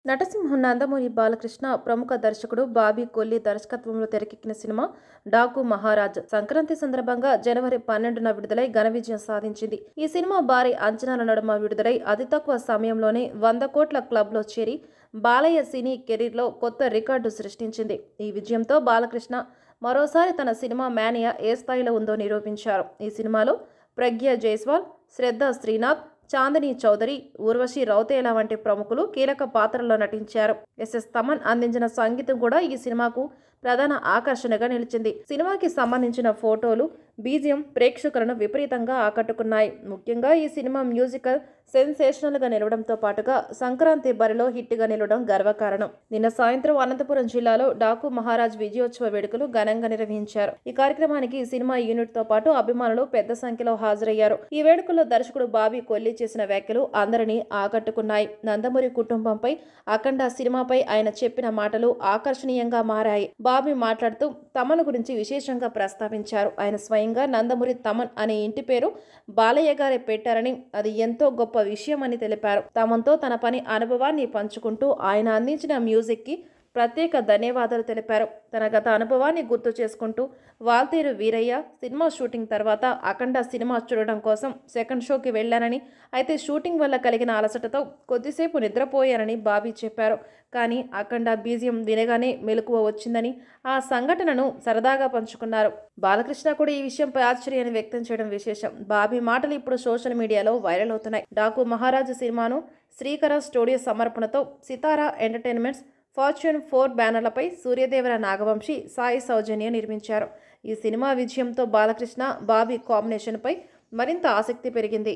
నటసింహం నందమూరి బాలకృష్ణ ప్రముఖ దర్శకుడు బాబీ కొల్లి దర్శకత్వంలో తెరకెక్కిన సినిమా డాకు మహారాజ్ సంక్రాంతి సందర్భంగా జనవరి 12న విడుదలై ఘన విజయం సాధించింది. ఈ సినిమా భారీ అంచనాల నడుమ విడుదలై అతి తక్కువ సమయంలోనే 100 కోట్ల క్లబ్లో చేరి బాలయ్య సినీ కెరీర్లో కొత్త రికార్డు సృష్టించింది. ఈ విజయంతో బాలకృష్ణ మరోసారి తన సినిమా మేనియా ఏ స్థాయిలో ఉందో నిరూపించారు. ఈ సినిమాలో ప్రగ్యా జైస్వాల్, శ్రద్ధ శ్రీనాథ్, చాందిని చౌదరి, ఊర్వశి రౌతేలా వంటి ప్రముఖులు కీలక పాత్రల్లో నటించారు. ఎస్ఎస్ తమన్ అందించిన సంగీతం కూడా ఈ సినిమాకు ప్రధాన ఆకర్షణగా నిలిచింది. సినిమాకి సంబంధించిన ఫోటోలు, బీజియం ప్రేక్షకులను విపరీతంగా ఆకట్టుకున్నాయి. ముఖ్యంగా ఈ సినిమా మ్యూజికల్ సెన్సేషనల్గా నిలవడంతో పాటుగా సంక్రాంతి బరిలో హిట్గా నిలవడం గర్వకారణం. నిన్న సాయంత్రం అనంతపురం జిల్లాలో డాకు మహారాజ్ విజయోత్సవ వేడుకలు ఘనంగా నిర్వహించారు. ఈ కార్యక్రమానికి సినిమా యూనిట్ తో పాటు అభిమానులు పెద్ద సంఖ్యలో హాజరయ్యారు. ఈ వేడుకల్లో దర్శకుడు బాబీ కొల్లి చేసిన వ్యాఖ్యలు అందరినీ ఆకట్టుకున్నాయి. నందమూరి కుటుంబంపై, అఖండ సినిమాపై ఆయన చెప్పిన మాటలు ఆకర్షణీయంగా మారాయి. బాబీ మాట్లాడుతూ తమన్ గురించి విశేషంగా ప్రస్తావించారు. ఆయన స్వయంగా నందమూరి తమన్ అనే ఇంటి పేరు బాలయ్య గారే పెట్టారని, అది ఎంతో గొప్ప విషయం అని తెలిపారు. తమన్తో తన పని అనుభవాన్ని పంచుకుంటూ ఆయన అందించిన మ్యూజిక్ కి ప్రత్యేక ధన్యవాదాలు తెలిపారు. తన గత అనుభవాన్ని గుర్తు చేసుకుంటూ వాల్తేరు వీరయ్య సినిమా షూటింగ్ తర్వాత అఖండ సినిమా చూడడం కోసం సెకండ్ షోకి వెళ్లానని, అయితే షూటింగ్ వల్ల కలిగిన అలసటతో కొద్దిసేపు నిద్రపోయానని బాబీ చెప్పారు. కానీ అఖండ బీజియం వినగానే మెలకువ వచ్చిందని ఆ సంఘటనను సరదాగా పంచుకున్నారు. బాలకృష్ణ కూడా ఈ విషయంపై ఆశ్చర్యాన్ని వ్యక్తం చేయడం విశేషం. బాబీ మాటలు ఇప్పుడు సోషల్ మీడియాలో వైరల్ అవుతున్నాయి. డాకు మహారాజు సినిమాను శ్రీకర స్టూడియో సమర్పణతో సితారా ఎంటర్టైన్మెంట్స్, ఫార్చ్యూన్ 4 బ్యానర్లపై సూర్యదేవర నాగవంశి, సాయి సౌజన్య నిర్మించారు. ఈ సినిమా విజయంతో బాలకృష్ణ, బాబీ కాంబినేషన్పై మరింత ఆసక్తి పెరిగింది.